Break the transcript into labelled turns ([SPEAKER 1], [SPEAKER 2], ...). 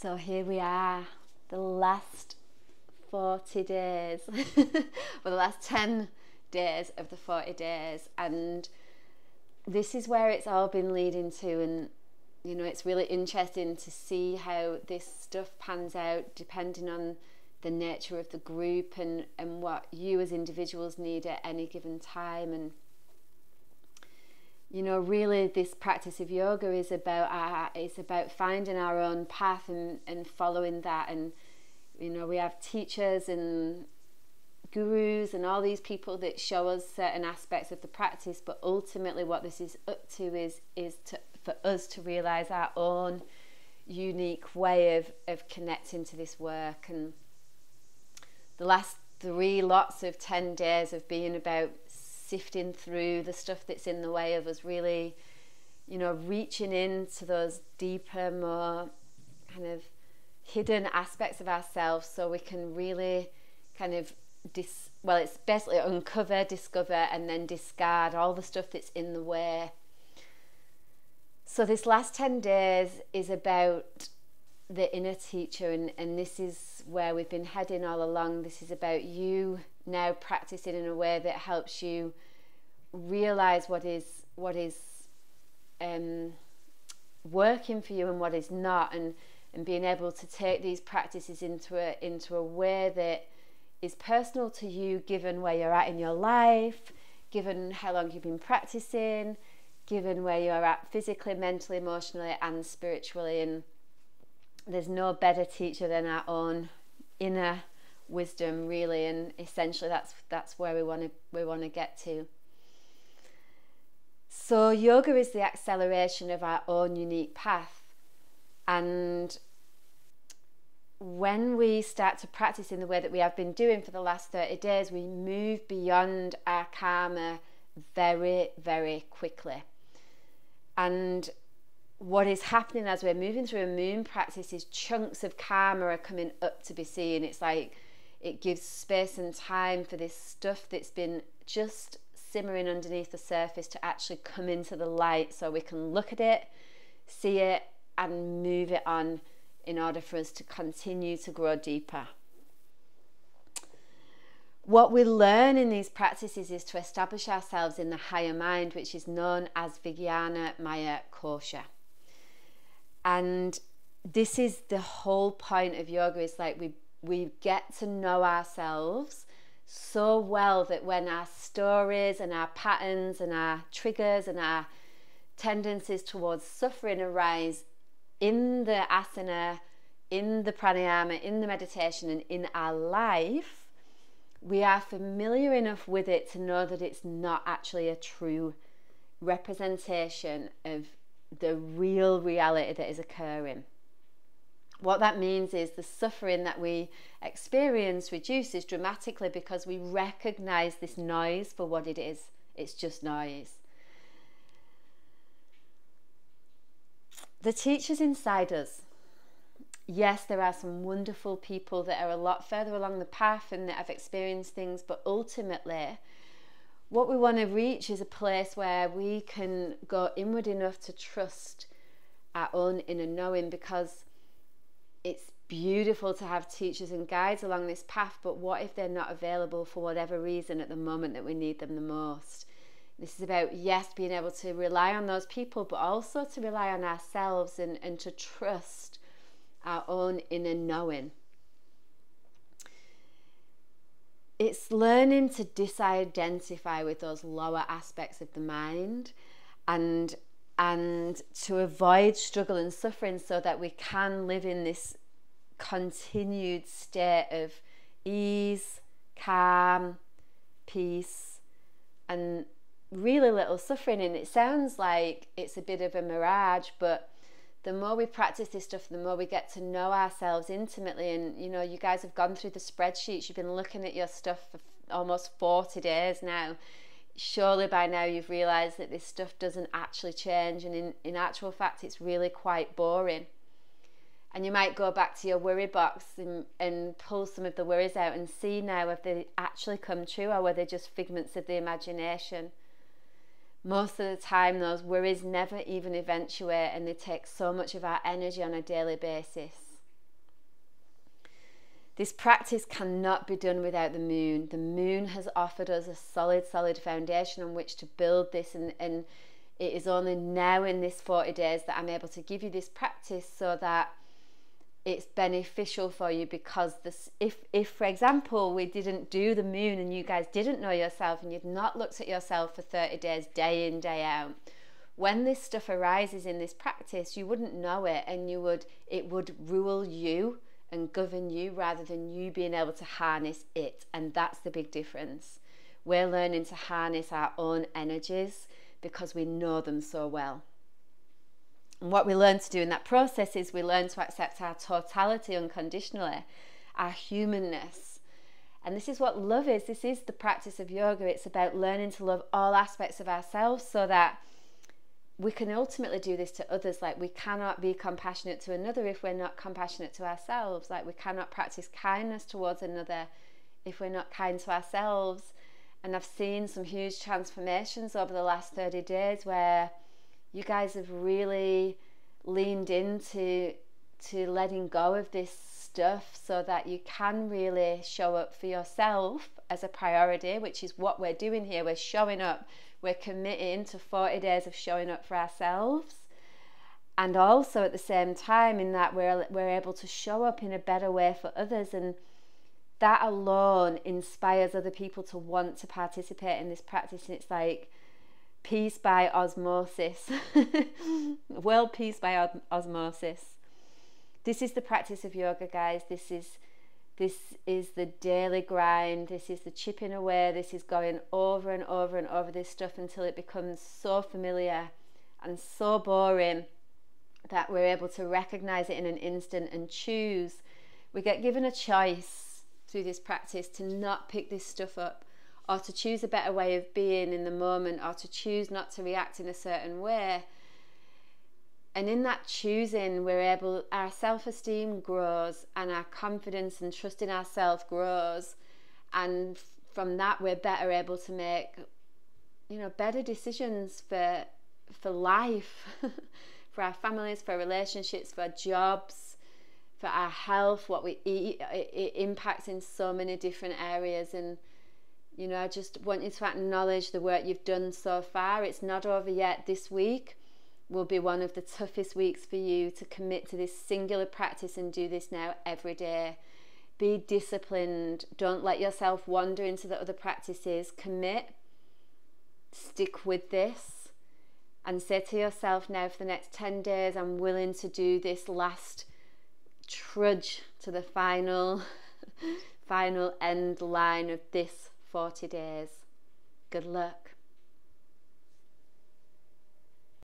[SPEAKER 1] So here we are, the last 40 days, or the last 10 days of the 40 days, and this is where it's all been leading to. And you know, it's really interesting to see how this stuff pans out depending on the nature of the group and what you as individuals need at any given time. And you know, really this practice of yoga is about finding our own path and following that. And you know, we have teachers and gurus and all these people that show us certain aspects of the practice, but ultimately what this is up to is for us to realize our own unique way of connecting to this work. And the last 3 lots of 10 days have been about sifting through the stuff that's in the way of us really, you know, reaching into those deeper, more kind of hidden aspects of ourselves, so we can really kind of it's basically uncover, discover, and then discard all the stuff that's in the way. So this last 10 days is about the inner teacher, and this is where we've been heading all along. This is about you now practicing in a way that helps you realize what is working for you and what is not, and being able to take these practices into a way that is personal to you, given where you're at in your life, given how long you've been practicing, given where you're at physically, mentally, emotionally, and spiritually. And there's no better teacher than our own inner wisdom, really. And essentially, that's where we want to get to. So yoga is the acceleration of our own unique path, and when we start to practice in the way that we have been doing for the last 30 days, we move beyond our karma very, very quickly. And what is happening as we're moving through a moon practice is chunks of karma are coming up to be seen. It's like it gives space and time for this stuff that's been just simmering underneath the surface to actually come into the light, so we can look at it, see it, and move it on in order for us to continue to grow deeper. What we learn in these practices is to establish ourselves in the higher mind, which is known as Vijnana Maya Kosha. And this is the whole point of yoga. It's like we get to know ourselves so well that when our stories and our patterns and our triggers and our tendencies towards suffering arise in the asana, in the pranayama, in the meditation, and in our life, we are familiar enough with it to know that it's not actually a true representation of the real reality that is occurring. What that means is the suffering that we experience reduces dramatically because we recognize this noise for what it is. It's just noise. The teacher's inside us. Yes, there are some wonderful people that are a lot further along the path and that have experienced things, but ultimately what we want to reach is a place where we can go inward enough to trust our own inner knowing, because it's beautiful to have teachers and guides along this path, but what if they're not available for whatever reason at the moment that we need them the most? This is about, yes, being able to rely on those people, but also to rely on ourselves and to trust our own inner knowing. It's learning to disidentify with those lower aspects of the mind and to avoid struggle and suffering, so that we can live in this continued state of ease, calm, peace, and really little suffering. And it sounds like it's a bit of a mirage, but the more we practice this stuff, the more we get to know ourselves intimately. And you know, you guys have gone through the spreadsheets, you've been looking at your stuff for almost 40 days now. Surely by now you've realized that this stuff doesn't actually change, and in actual fact it's really quite boring. And you might go back to your worry box and pull some of the worries out and see now if they actually come true or were they just figments of the imagination. Most of the time those worries never even eventuate, and they take so much of our energy on a daily basis. This practice cannot be done without the moon. The moon has offered us a solid foundation on which to build this, and it is only now in this 40 days that I'm able to give you this practice so that it's beneficial for you. Because this, if for example we didn't do the moon and you guys didn't know yourself and you'd not looked at yourself for 30 days day in day out, when this stuff arises in this practice you wouldn't know it, and it would rule you and govern you rather than you being able to harness it. And that's the big difference. We're learning to harness our own energies because we know them so well. And what we learn to do in that process is we learn to accept our totality unconditionally, our humanness. And this is what love is. This is the practice of yoga. It's about learning to love all aspects of ourselves so that we can ultimately do this to others. Like, we cannot be compassionate to another if we're not compassionate to ourselves. Like, we cannot practice kindness towards another if we're not kind to ourselves. And I've seen some huge transformations over the last 30 days where you guys have really leaned into letting go of this stuff so that you can really show up for yourself as a priority, which is what we're doing here. We're showing up. We're committing to 40 days of showing up for ourselves, and also at the same time in that we're able to show up in a better way for others, and that alone inspires other people to want to participate in this practice. And it's like peace by osmosis, world peace by osmosis. This is the practice of yoga, guys. This is the daily grind. This is the chipping away. This is going over and over and over this stuff until it becomes so familiar and so boring that we're able to recognize it in an instant and choose. We get given a choice through this practice to not pick this stuff up, or to choose a better way of being in the moment, or to choose not to react in a certain way. And in that choosing, our self-esteem grows, and our confidence and trust in ourselves grows. And from that, we're better able to make, better decisions for life, for our families, for relationships, for jobs, for our health, what we eat. It impacts in so many different areas. And, I just want you to acknowledge the work you've done so far. It's not over yet. This week will be one of the toughest weeks for you to commit to this singular practice and do this now every day. Be disciplined. Don't let yourself wander into the other practices. Commit. Stick with this. And say to yourself now, for the next 10 days, I'm willing to do this last trudge to the final end line of this 40 days. Good luck.